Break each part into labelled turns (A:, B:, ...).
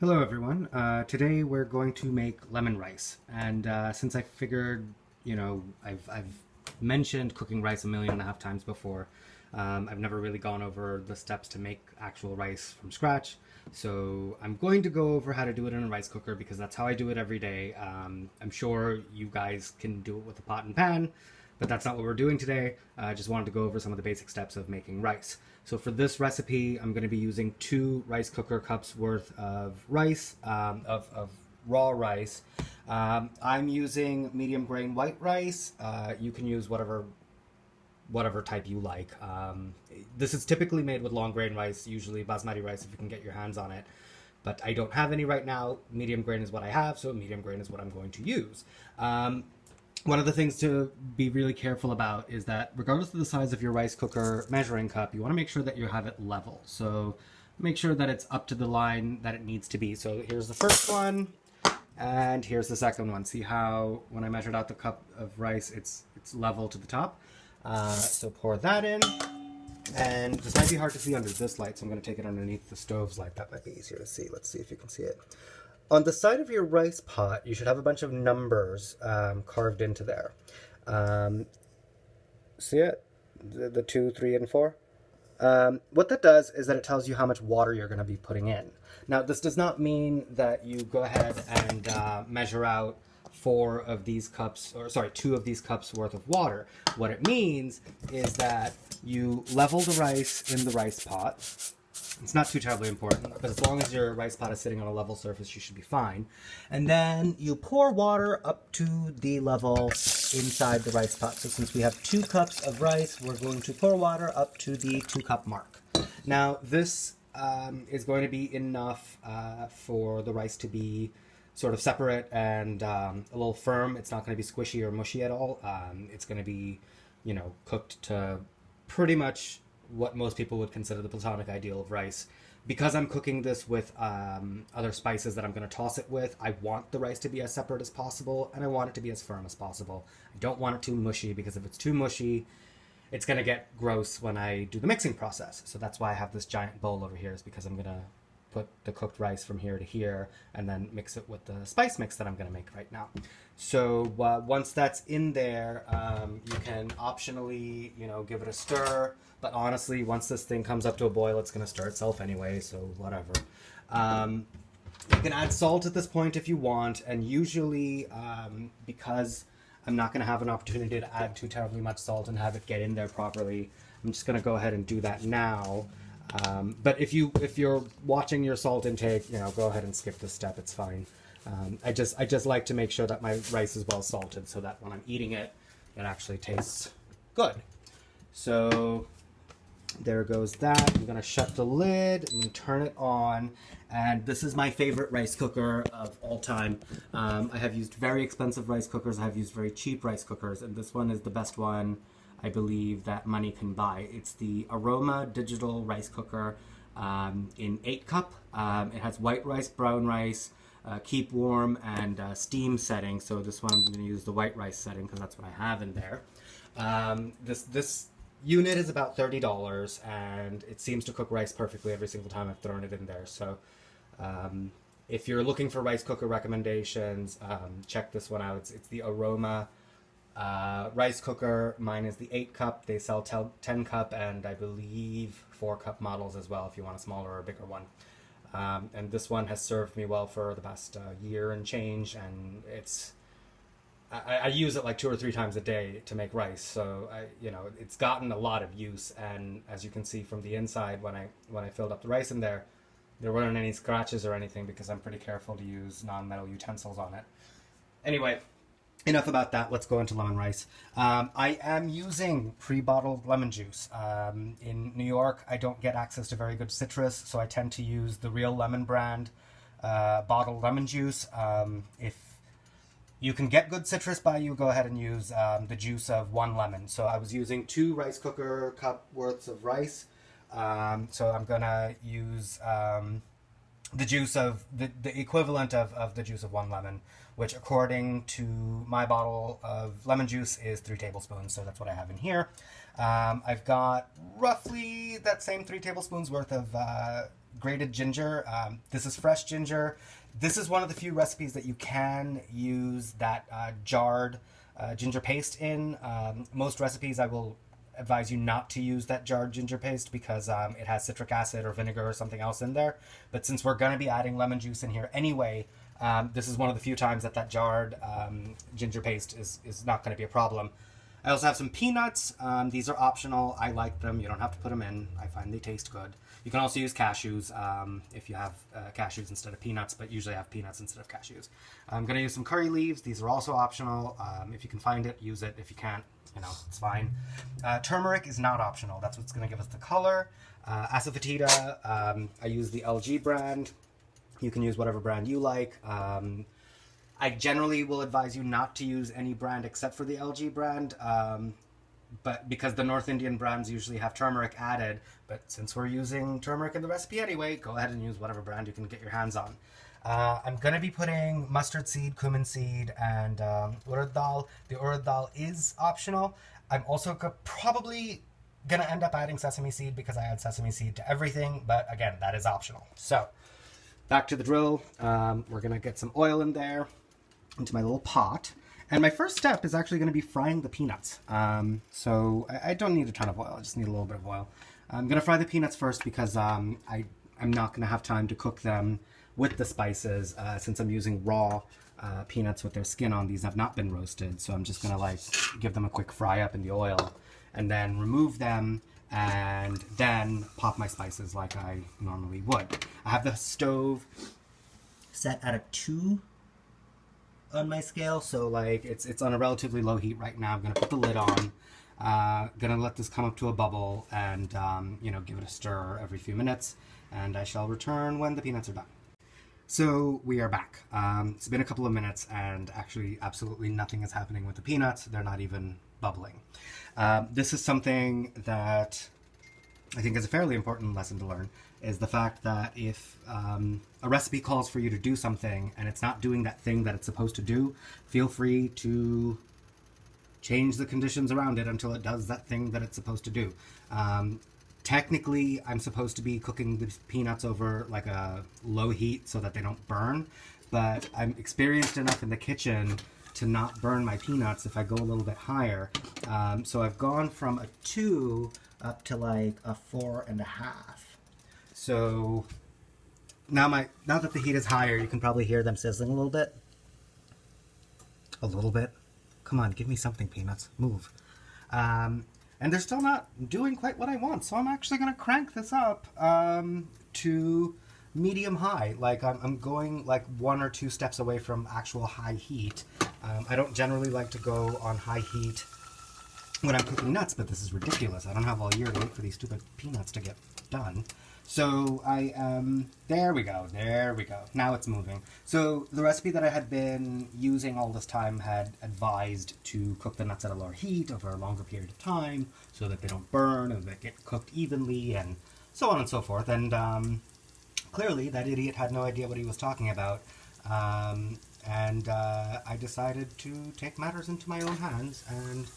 A: Hello everyone. Today we're going to make lemon rice, and since I figured, I've mentioned cooking rice 1.5 million times before, I've never really gone over the steps to make actual rice from scratch. So I'm going to go over how to do it in a rice cooker because that's how I do it every day. I'm sure you guys can do it with a pot and pan, but that's not what we're doing today. I just wanted to go over some of the basic steps of making rice. So for this recipe, I'm going to be using 2 rice cooker cups worth of rice, of raw rice. I'm using medium grain white rice. You can use whatever type you like. This is typically made with long grain rice, usually basmati rice if you can get your hands on it. But I don't have any right now. Medium grain is what I have, so medium grain is what I'm going to use. One of the things to be really careful about is that regardless of the size of your rice cooker measuring cup, you want to make sure that you have it level. So make sure that it's up to the line that it needs to be. So here's the first one, and here's the second one. See how when I measured out the cup of rice, it's level to the top. So pour that in, and this might be hard to see under this light, so I'm going to take it underneath the stove's light. That might be easier to see. Let's see if you can see it. On the side of your rice pot, you should have a bunch of numbers carved into there. See it? The 2, 3, and 4? What that does is that it tells you how much water you're going to be putting in. Now, this does not mean that you go ahead and measure out 2 of these cups worth of water. What it means is that you level the rice in the rice pot. It's not too terribly important, but as long as your rice pot is sitting on a level surface, you should be fine. And then you pour water up to the level inside the rice pot. So since we have 2 cups of rice, we're going to pour water up to the 2-cup mark. Now, this is going to be enough for the rice to be sort of separate and a little firm. It's not going to be squishy or mushy at all. It's going to be, cooked to pretty much what most people would consider the platonic ideal of rice. Because I'm cooking this with other spices that I'm going to toss it with, I want the rice to be as separate as possible, and I want it to be as firm as possible. I don't want it too mushy, because if it's too mushy, it's going to get gross when I do the mixing process. So that's why I have this giant bowl over here, is because I'm going to put the cooked rice from here to here and then mix it with the spice mix that I'm going to make right now. So once that's in there, you can optionally, give it a stir. But honestly, once this thing comes up to a boil, it's going to stir itself anyway, so whatever. You can add salt at this point if you want, and usually, because I'm not going to have an opportunity to add too terribly much salt and have it get in there properly, I'm just going to go ahead and do that now. But if you're watching your salt intake, go ahead and skip this step. It's fine. I just like to make sure that my rice is well salted so that when I'm eating it, it actually tastes good. So there goes that. I'm going to shut the lid. I'm going to turn it on. And this is my favorite rice cooker of all time. I have used very expensive rice cookers. I have used very cheap rice cookers. And this one is the best one, I believe, that money can buy. It's the Aroma Digital Rice Cooker in 8-cup. It has white rice, brown rice, keep warm, and steam setting. So this one I'm going to use the white rice setting because that's what I have in there. This unit is about $30, and it seems to cook rice perfectly every single time I've thrown it in there. So if you're looking for rice cooker recommendations, check this one out. It's the Aroma rice cooker. Mine is the 8-cup. They sell 10-cup and I believe 4-cup models as well if you want a smaller or a bigger one. And this one has served me well for the past year and change, and I use it like 2 or 3 times a day to make rice, so it's gotten a lot of use. And as you can see from the inside, when I filled up the rice in there weren't any scratches or anything because I'm pretty careful to use non-metal utensils on it. Anyway, enough about that. Let's go into lemon rice. I am using pre-bottled lemon juice. In New York, I don't get access to very good citrus, so I tend to use the Real Lemon brand bottled lemon juice. If you can get good citrus by, you go ahead and use the juice of 1 lemon. So I was using 2 rice cooker cup worths of rice. So I'm gonna use the juice of the equivalent of the juice of 1 lemon, which according to my bottle of lemon juice is 3 tablespoons. So that's what I have in here. I've got roughly that same 3 tablespoons worth of grated ginger. This is fresh ginger. This is one of the few recipes that you can use that jarred ginger paste in. Most recipes I will advise you not to use that jarred ginger paste because it has citric acid or vinegar or something else in there. But since we're going to be adding lemon juice in here anyway, this is one of the few times that jarred ginger paste is not going to be a problem. I also have some peanuts. These are optional. I like them. You don't have to put them in. I find they taste good. You can also use cashews if you have cashews instead of peanuts, but usually I have peanuts instead of cashews. I'm going to use some curry leaves. These are also optional. If you can find it, use it. If you can't, it's fine. Turmeric is not optional. That's what's going to give us the color. Asafoetida, I use the LG brand. You can use whatever brand you like. I generally will advise you not to use any brand except for the LG brand, but because the North Indian brands usually have turmeric added, but since we're using turmeric in the recipe anyway, go ahead and use whatever brand you can get your hands on. I'm going to be putting mustard seed, cumin seed, and urad dal. The urad dal is optional. I'm also probably going to end up adding sesame seed because I add sesame seed to everything, but again, that is optional. So, back to the drill. We're going to get some oil in there into my little pot. And my first step is actually going to be frying the peanuts. So I don't need a ton of oil. I just need a little bit of oil. I'm going to fry the peanuts first because I'm not going to have time to cook them with the spices since I'm using raw peanuts with their skin on. These have not been roasted. So I'm just going to give them a quick fry up in the oil and then remove them and then pop my spices like I normally would. I have the stove set at a 2 on my scale, so it's on a relatively low heat right now. I'm gonna put the lid on, gonna let this come up to a bubble and give it a stir every few minutes, and I shall return when the peanuts are done. So we are back. It's been a couple of minutes and actually absolutely nothing is happening with the peanuts. They're not even bubbling. This is something that I think is a fairly important lesson to learn, is the fact that if a recipe calls for you to do something and it's not doing that thing that it's supposed to do, feel free to change the conditions around it until it does that thing that it's supposed to do. Technically, I'm supposed to be cooking the peanuts over like a low heat so that they don't burn, but I'm experienced enough in the kitchen to not burn my peanuts if I go a little bit higher. So I've gone from a 2 up to like a 4.5. So now that the heat is higher, you can probably hear them sizzling a little bit. A little bit. Come on, give me something, peanuts. Move. And they're still not doing quite what I want, so I'm actually going to crank this up to medium high. Like I'm going like 1 or 2 steps away from actual high heat. I don't generally like to go on high heat when I'm cooking nuts, but this is ridiculous. I don't have all year to wait for these stupid peanuts to get done. So there we go. Now it's moving. So the recipe that I had been using all this time had advised to cook the nuts at a lower heat over a longer period of time so that they don't burn and they get cooked evenly and so on and so forth. And clearly that idiot had no idea what he was talking about. And I decided to take matters into my own hands and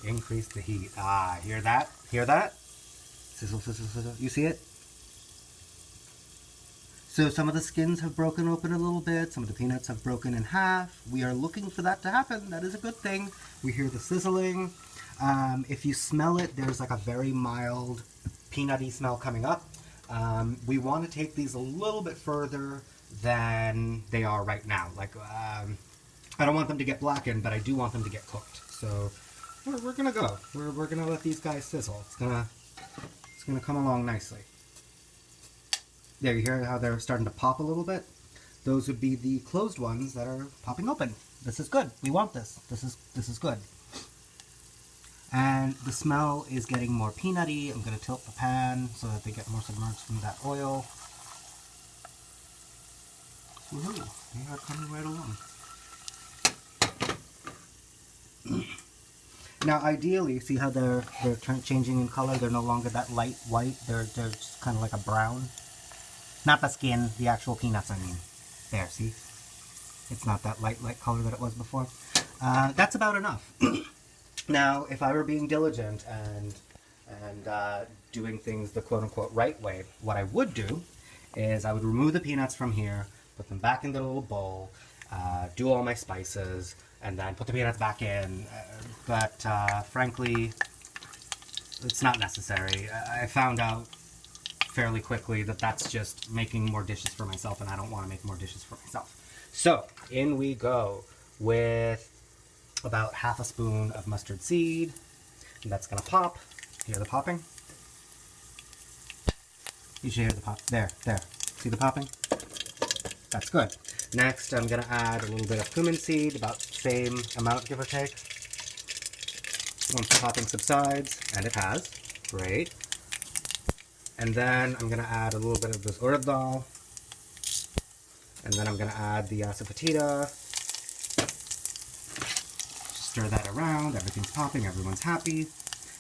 A: increase the heat. Ah, hear that? Hear that? Sizzle, sizzle, sizzle. You see it? So some of the skins have broken open a little bit. Some of the peanuts have broken in half. We are looking for that to happen. That is a good thing. We hear the sizzling. If you smell it, there's like a very mild peanutty smell coming up. We want to take these a little bit further than they are right now. I don't want them to get blackened, but I do want them to get cooked. So we're gonna go. We're gonna let these guys sizzle. It's gonna come along nicely. There, you hear how they're starting to pop a little bit? Those would be the closed ones that are popping open. This is good. We want this. This is good. And the smell is getting more peanutty. I'm going to tilt the pan so that they get more submerged from that oil. Woohoo! They are coming right along. Now, ideally, see how they're changing in color? They're no longer that light white. They're just kind of like a brown. Not the skin, the actual peanuts, I mean. There, see? It's not that light color that it was before. That's about enough. Now, if I were being diligent and doing things the quote-unquote right way, what I would do is I would remove the peanuts from here, put them back in the little bowl, do all my spices, and then put the peanuts back in. But frankly, it's not necessary. I found out fairly quickly that that's just making more dishes for myself, and I don't want to make more dishes for myself. So in we go with about half a spoon of mustard seed. And that's gonna pop. Hear the popping? You should hear the pop. There. See the popping? That's good. Next, I'm gonna add a little bit of cumin seed, about the same amount, give or take. Once the popping subsides, and it has, great. And then I'm gonna add a little bit of this urad dal. And then I'm gonna add the asafoetida. Stir that around, everything's popping, everyone's happy.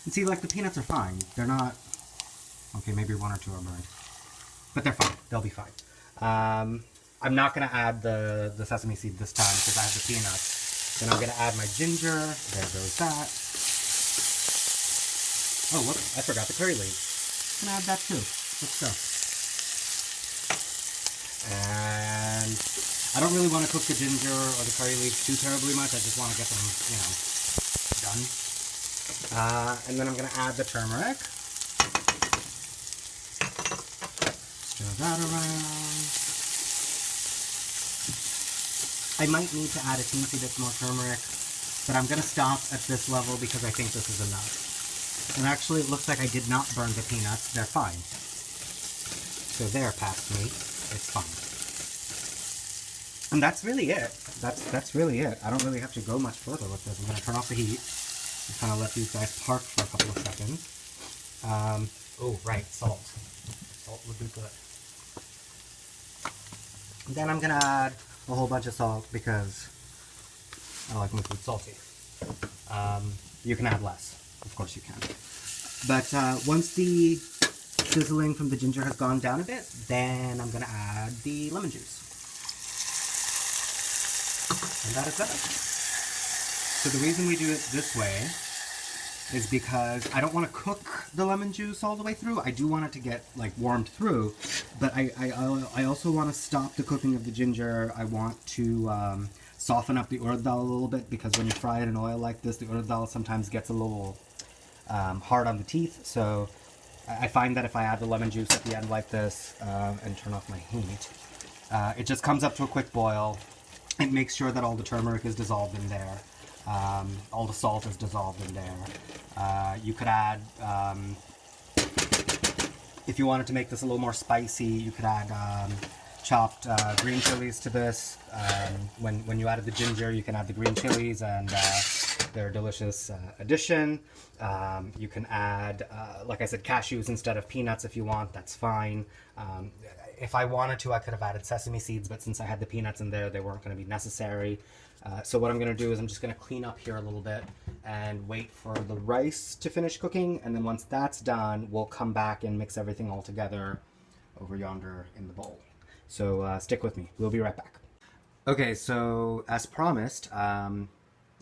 A: And see, like, the peanuts are fine. They're not, okay, maybe one or two are burned. But they're fine, they'll be fine. I'm not gonna add the sesame seed this time because I have the peanuts. Then I'm gonna add my ginger, there goes that. Oh, whoops, I forgot the curry leaves. I'm gonna add that too. Let's go. And I don't really want to cook the ginger or the curry leaves too terribly much. I just want to get them, you know, done. And then I'm gonna add the turmeric. Stir that around. I might need to add a teensy bit more turmeric, but I'm gonna stop at this level because I think this is enough. And actually, it looks like I did not burn the peanuts. They're fine. So they're past me. It's fine. And that's really it. That's really it. I don't really have to go much further with this. I'm going to turn off the heat and kind of let these guys park for a couple of seconds. Oh, right, salt. Salt would be good. And then I'm going to add a whole bunch of salt because I like my food salty. You can add less. Of course you can. But once the sizzling from the ginger has gone down a bit, then I'm going to add the lemon juice. And that is that. So the reason we do it this way is because I don't want to cook the lemon juice all the way through. I do want it to get like warmed through, but I also want to stop the cooking of the ginger. I want to soften up the urad dal a little bit because when you fry it in oil like this, the urad dal sometimes gets a little hard on the teeth. So I find that if I add the lemon juice at the end like this and turn off my heat, it just comes up to a quick boil. It makes sure that all the turmeric is dissolved in there. All the salt is dissolved in there. You could add, if you wanted to make this a little more spicy, you could add chopped green chilies to this. When you added the ginger, you can add the green chilies, and they're a delicious addition. You can add, like I said, cashews instead of peanuts if you want. That's fine. If I wanted to, I could have added sesame seeds, but since I had the peanuts in there, they weren't going to be necessary. So what I'm going to do is I'm just going to clean up here a little bit and wait for the rice to finish cooking. And then once that's done, we'll come back and mix everything all together over yonder in the bowl. So stick with me. We'll be right back. Okay, so as promised, I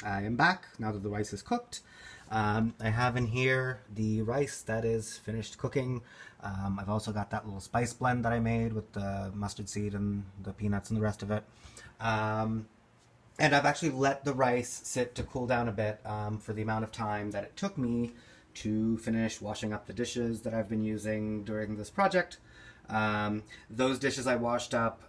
A: am back now that the rice is cooked. I have in here the rice that is finished cooking. I've also got that little spice blend that I made with the mustard seed and the peanuts and the rest of it. And I've actually let the rice sit to cool down a bit for the amount of time that it took me to finish washing up the dishes that I've been using during this project. Those dishes I washed up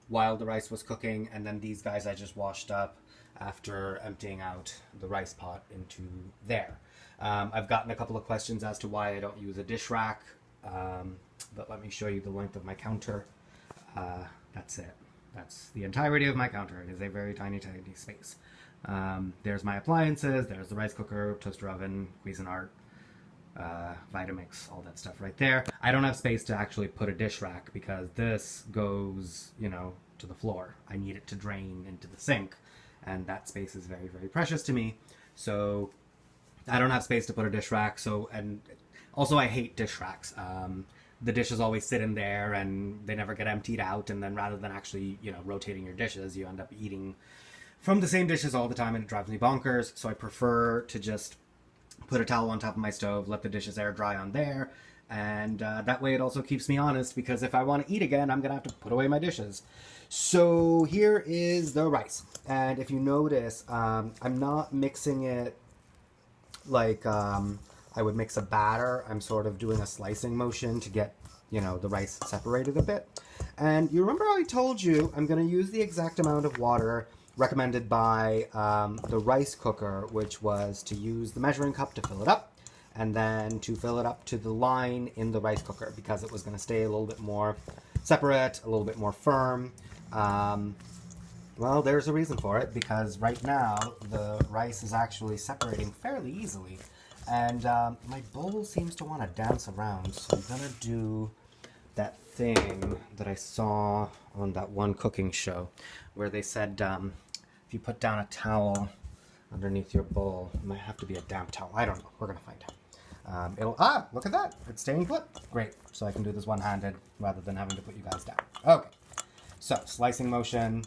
A: while the rice was cooking, and then these guys I just washed up after emptying out the rice pot into there. I've gotten a couple of questions as to why I don't use a dish rack, but let me show you the length of my counter. That's it. That's the entirety of my counter. It is a very tiny, tiny space. There's my appliances, there's the rice cooker, toaster oven, Cuisinart, Vitamix, all that stuff right there. I don't have space to actually put a dish rack because this goes, you know, to the floor. I need it to drain into the sink, and that space is very, very precious to me. So I don't have space to put a dish rack. So, and also I hate dish racks. The dishes always sit in there and they never get emptied out, and then rather than actually, you know, rotating your dishes, you end up eating from the same dishes all the time, and it drives me bonkers. So I prefer to just put a towel on top of my stove, let the dishes air dry on there, And that way it also keeps me honest, because if I want to eat again, I'm going to have to put away my dishes. So here is the rice. And if you notice, I'm not mixing it like I would mix a batter. I'm sort of doing a slicing motion to get, the rice separated a bit. And you remember I told you I'm going to use the exact amount of water recommended by the rice cooker, which was to use the measuring cup to fill it up, and then to fill it up to the line in the rice cooker, because it was going to stay a little bit more separate, a little bit more firm. Well, there's a reason for it, because right now the rice is actually separating fairly easily. And my bowl seems to want to dance around, so I'm going to do that thing that I saw on that one cooking show, where they said if you put down a towel underneath your bowl, it might have to be a damp towel. I don't know. We're going to find out. Look at that. It's staying put. Great. So I can do this one-handed rather than having to put you guys down. Okay. So slicing motion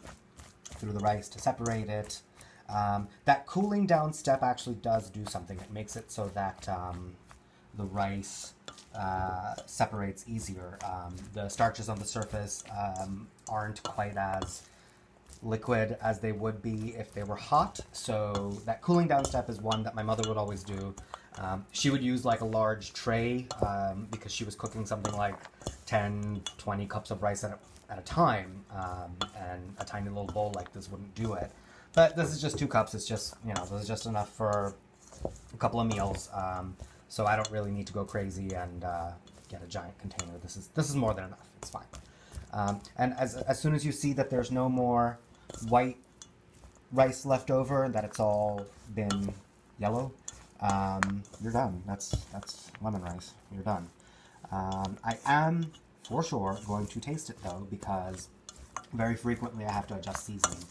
A: through the rice to separate it. That cooling down step actually does do something. It makes it so that the rice separates easier. The starches on the surface aren't quite as liquid as they would be if they were hot. So that cooling down step is one that my mother would always do. She would use like a large tray because she was cooking something like 10, 20 cups of rice at a time, and a tiny little bowl like this wouldn't do it. But this is just 2 cups. It's just, this is just enough for a couple of meals. So I don't really need to go crazy and get a giant container. This is more than enough. It's fine. And as soon as you see that there's no more white rice left over, that it's all been yellow, you're done. That's lemon rice. You're done. I am for sure going to taste it though, because very frequently I have to adjust seasoning.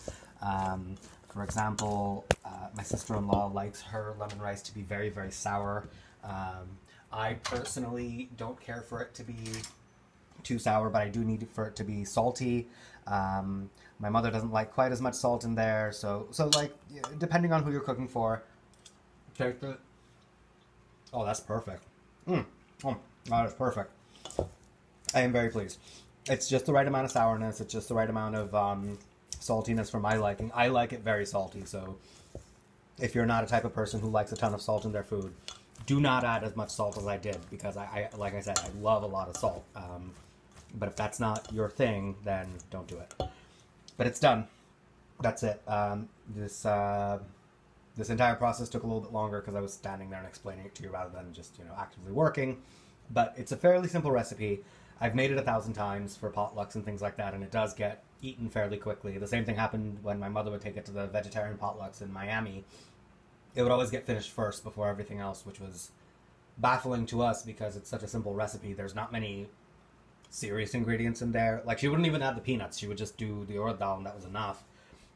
A: For example, my sister-in-law likes her lemon rice to be very, very sour. I personally don't care for it to be too sour, but I do need for it to be salty. My mother doesn't like quite as much salt in there, so like, depending on who you're cooking for, take it. Oh, that's perfect. Oh, that is perfect. I am very pleased. It's just the right amount of sourness. It's just the right amount of saltiness for my liking. I like it very salty, so if you're not a type of person who likes a ton of salt in their food, do not add as much salt as I did, because I like I said, I love a lot of salt. But if that's not your thing, then don't do it. But it's done. That's it. This entire process took a little bit longer because I was standing there and explaining it to you rather than just, actively working. But it's a fairly simple recipe. I've made it 1,000 times for potlucks and things like that, and it does get eaten fairly quickly. The same thing happened when my mother would take it to the vegetarian potlucks in Miami. It would always get finished first before everything else, which was baffling to us because it's such a simple recipe. There's not many serious ingredients in there. Like, she wouldn't even add the peanuts. She would just do the urad dal, and that was enough.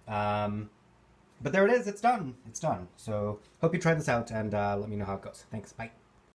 A: But there it is. It's done. It's done. So hope you try this out, and let me know how it goes. Thanks. Bye.